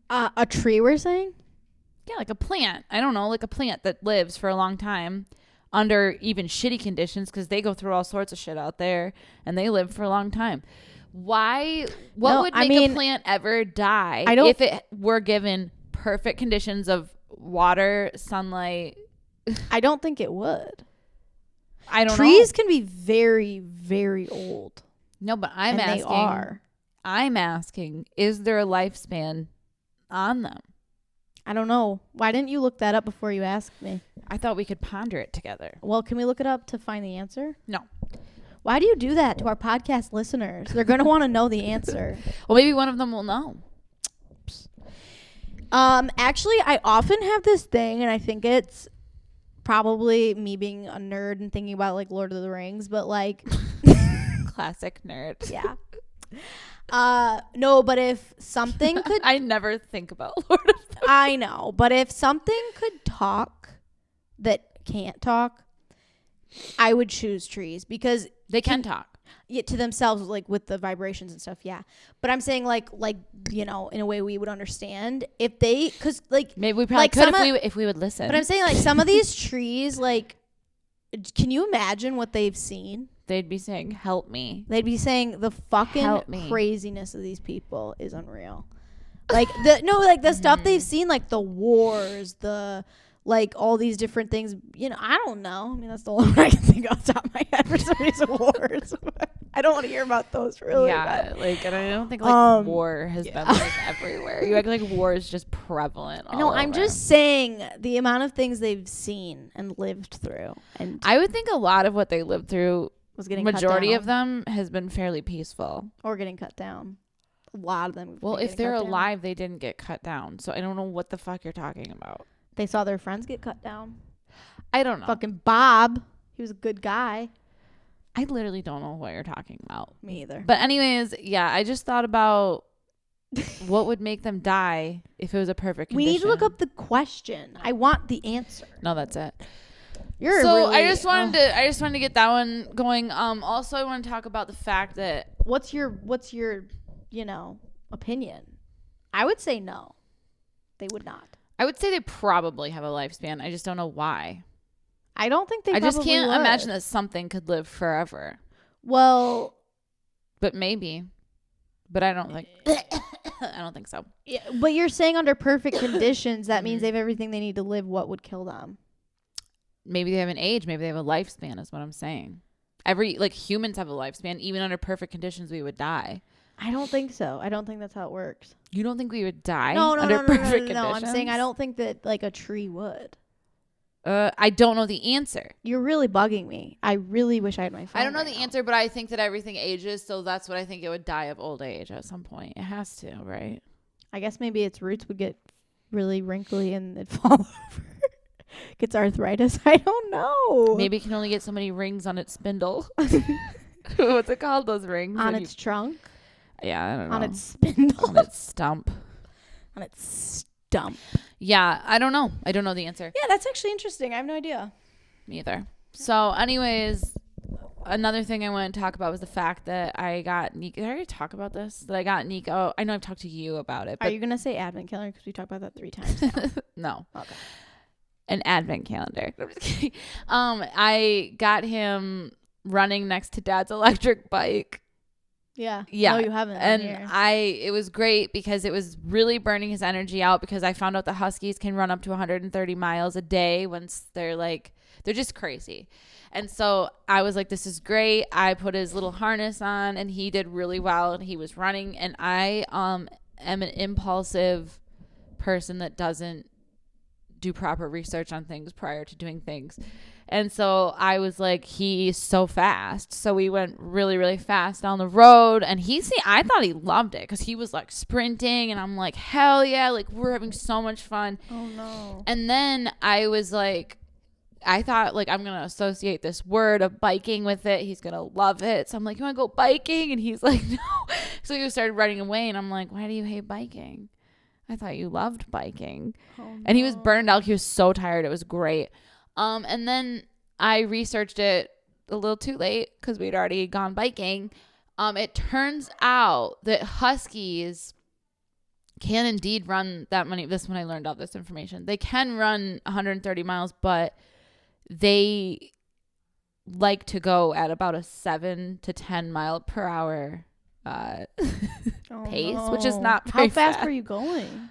A tree, we're saying? Yeah, like a plant. I don't know, like a plant that lives for a long time under even shitty conditions, because they go through all sorts of shit out there and they live for a long time. What would make a plant ever die if it were given perfect conditions of water, sunlight? I don't think it would. I don't know. Trees can be very, very old. No, but I'm asking, is there a lifespan on them? I don't know. Why didn't you look that up before you asked me? I thought we could ponder it together. Well, can we look it up to find the answer? No. Why do you do that to our podcast listeners? They're going to want to know the answer. Well, maybe one of them will know. Actually, I often have this thing, and I think it's probably me being a nerd and thinking about like Lord of the Rings, but like classic nerd. Yeah. No, but if something could I never think about Lord of the Rings. I know, but if something could talk that can't talk, I would choose trees, because they can talk. Yeah, to themselves, like with the vibrations and stuff, yeah. But I'm saying like you know, in a way we would understand if they, because like maybe we probably like could if we would listen. But I'm saying like some of these trees, like, can you imagine what they've seen? They'd be saying, "Help me." They'd be saying the fucking craziness of these people is unreal. Like the stuff they've seen, like the wars, the like all these different things. You know, I don't know. I mean, that's the only one I can think off the top of my head for some reason. Wars. I don't want to hear about those really. Yeah, like, and I don't think like war has been like everywhere. You act like war is just prevalent. No, I'm just saying the amount of things they've seen and lived through, and I would think a lot of what they lived through, was getting majority cut down, of them has been fairly peaceful or getting cut down. A lot of them. Well, if they're alive, they didn't get cut down. So I don't know what the fuck you're talking about. They saw their friends get cut down. I don't know. Fucking Bob, he was a good guy. I literally don't know what you're talking about. Me either. But anyways, yeah, I just thought about what would make them die if it was a perfect condition. We need to look up the question. I want the answer. No, that's it. You're so really, I just wanted to get that one going. Also I want to talk about the fact that what's your opinion? I would say no. They would not. I would say they probably have a lifespan. I just don't know why. I don't think they I probably just can't would. imagine that something could live forever. Well, but maybe. But I don't think I don't think so. Yeah, but you're saying under perfect conditions, that means they have everything they need to live. What would kill them? Maybe they have an age, maybe they have a lifespan is what I'm saying. Humans have a lifespan. Even under perfect conditions we would die. I don't think so. I don't think that's how it works. You don't think we would die under perfect conditions? No, I'm saying I don't think that like a tree would. I don't know the answer. You're really bugging me. I really wish I had my phone. I don't know the answer, but I think that everything ages, so that's what I think it would die of old age at some point. It has to, right? I guess maybe its roots would get really wrinkly and it'd fall over. Gets arthritis. I don't know. Maybe it can only get so many rings on its spindle. What's it called? Those rings? On its trunk? Yeah, I don't know. On its spindle? On its stump. On its stump. Yeah, I don't know. I don't know the answer. Yeah, that's actually interesting. I have no idea. Me either. So, anyways, another thing I want to talk about was the fact that I got Nico. Did I already talk about this? That I got Nico. I know I've talked to you about it. Are you going to say advent calendar? Because we talked about that 3 times now. No. Okay. An advent calendar. I'm just kidding. I got him running next to Dad's electric bike. Yeah. Yeah. No, you haven't. And it was great because it was really burning his energy out, because I found out the Huskies can run up to 130 miles a day once they're just crazy. And so I was like, this is great. I put his little harness on and he did really well and he was running. And I am an impulsive person that doesn't do proper research on things prior to doing things. And so I was like, he's so fast. So we went really, really fast down the road. And I thought he loved it because he was like sprinting. And I'm like, hell yeah. Like, we're having so much fun. Oh, no. And then I was like, I thought like, I'm going to associate this word of biking with it. He's going to love it. So I'm like, you want to go biking? And he's like, no. So he started running away. And I'm like, why do you hate biking? I thought you loved biking. Oh, no. And he was burned out. He was so tired. It was great. And then I researched it a little too late because we'd already gone biking. It turns out that Huskies can indeed run that many. This when I learned all this information. They can run 130 miles, but they like to go at about a 7 to 10 mile per hour pace, which is not very fast were you going?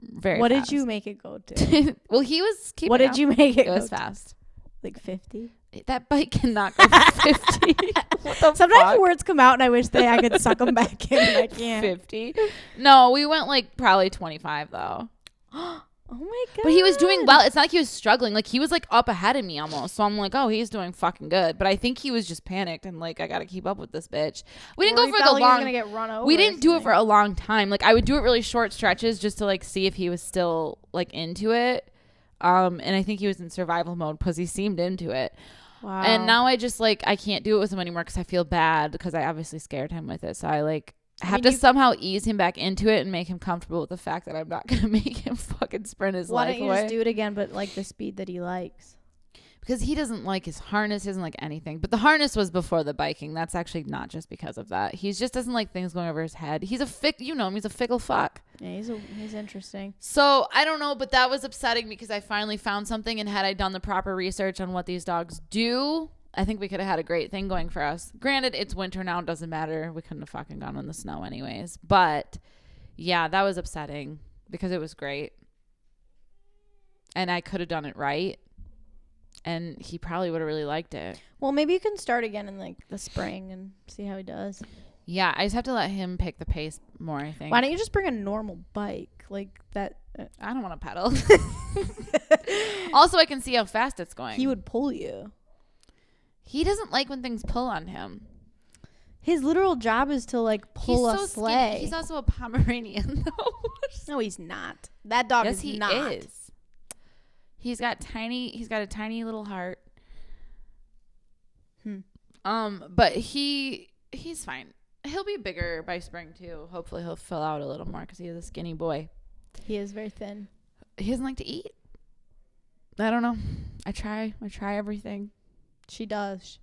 Very what fast. Did you make it go to? Well, he was keeping What did you make it go was to? Fast. Like 50? That bike cannot go 50. What the Sometimes fuck? words come out and I wish I could suck them back in, but I can't. 50? No, we went like probably 25 though. Oh my God. But he was doing well. It's not like he was struggling. Like, he was like up ahead of me almost. So I'm like, oh, he's doing fucking good. But I think he was just panicked and like, I got to keep up with this bitch. We didn't go for the long. Gonna get run over we didn't do it for a long time. Like, I would do it really short stretches just to like see if he was still like into it. And I think he was in survival mode because he seemed into it. Wow. And now I just like, I can't do it with him anymore because I feel bad because I obviously scared him with it. So I like have to somehow ease him back into it and make him comfortable with the fact that I'm not going to make him fucking sprint his life away. Why don't you just do it again, but like the speed that he likes? Because he doesn't like his harness. He doesn't like anything. But the harness was before the biking. That's actually not just because of that. He just doesn't like things going over his head. He's you know him. He's a fickle fuck. Yeah, he's interesting. So I don't know, but that was upsetting because I finally found something, and had I done the proper research on what these dogs do, I think we could have had a great thing going for us. Granted, it's winter now. It doesn't matter. We couldn't have fucking gone in the snow anyways. But yeah, that was upsetting because it was great. and I could have done it right, and he probably would have really liked it. Well, maybe you can start again in like the spring and see how he does. Yeah, I just have to let him pick the pace more, I think. Why don't you just bring a normal bike like that? I don't want to pedal. Also, I can see how fast it's going. He would pull you. He doesn't like when things pull on him. His literal job is to like pull a sleigh. Skinny. He's also a Pomeranian, though. No, he's not. That dog is not. Yes, he is. He's got a tiny little heart. But he's fine. He'll be bigger by spring too. Hopefully he'll fill out a little more because he is a skinny boy. He is very thin. He doesn't like to eat. I don't know. I try everything. She does.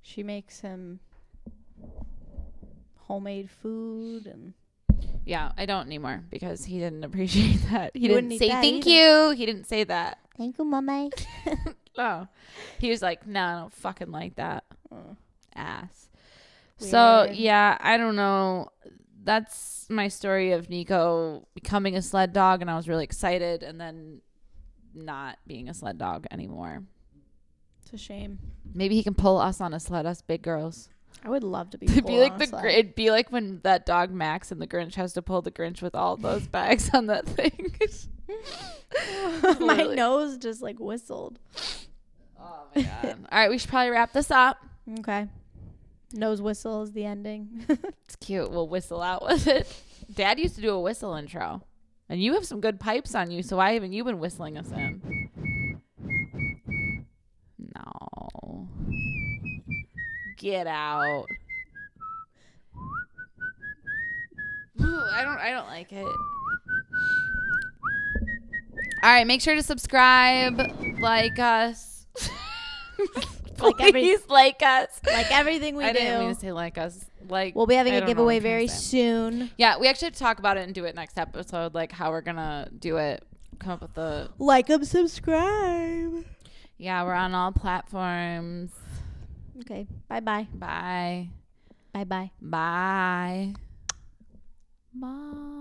She makes him homemade food and. Yeah, I don't anymore because he didn't appreciate that. He wouldn't didn't eat say that thank either. you. He didn't say that. Thank you, mommy. Oh, he was like, no, I don't fucking like that. Ass. Weird. So yeah, I don't know. That's my story of Nico becoming a sled dog, and I was really excited, and then not being a sled dog anymore. It's a shame. Maybe he can pull us on a sled, us big girls. I would love to be. It'd be like it'd be like when that dog Max and the Grinch has to pull the Grinch with all those bags on that thing. My nose just like whistled. Oh my god! All right, we should probably wrap this up. Okay. Nose whistle is the ending. It's cute. We'll whistle out with it. Dad used to do a whistle intro, and you have some good pipes on you. So why haven't you been whistling us in? No. Get out. Ooh, I don't like it. All right, make sure to subscribe, like us. Please like us. Like everything we do. I didn't mean to say like us. Like We'll be having I a don't know giveaway what I'm trying very to say. soon. Yeah, we actually have to talk about it and do it next episode, like how we're gonna do it. Come up with the Like and subscribe. Yeah, we're on all platforms. Okay. Bye-bye. Bye. Bye-bye. Bye. Bye.